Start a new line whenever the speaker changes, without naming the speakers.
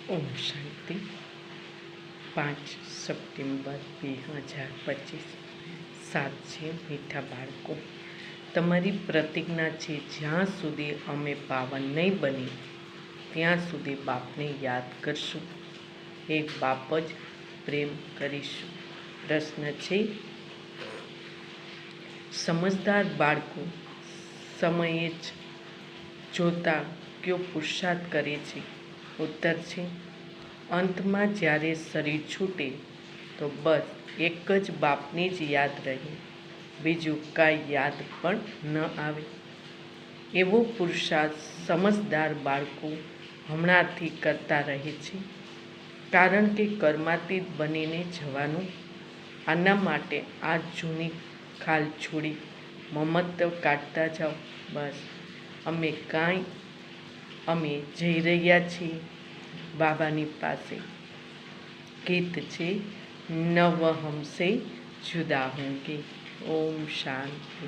ઓમ શાંતિ 5 September 2025 સાત છે મીઠા બાળકો, તમારી પ્રતિજ્ઞા છે જ્યાં સુધી અમે પાવન નહીં બની ત્યાં સુધી બાપને યાદ કરશું, એક બાપ જ પ્રેમ કરીશું. પ્રશ્ન છે, સમજદાર બાળકો સમયે જ જોતા કયો પુરુષાર્થ કરે છે? ઉત્તર છે, અંતમાં જ્યારે શરીર છૂટે તો બસ એક જ બાપની જ યાદ રહે, બીજું કાંઈ યાદ પણ ન આવે. એવો પુરુષાર્થ સમજદાર બાળકો હમણાંથી કરતા રહે છે, કારણ કે કર્માતીત બનીને જવાનું. આના માટે આ જૂની ખાલ છોડી મમત્વ કાઢતા જાઓ. બસ અમે જઈ રહ્યા છીએ બાબાની પાસે. ગીત છે નવ હમસે જુદા હોંગે. ઓમ શાંતિ.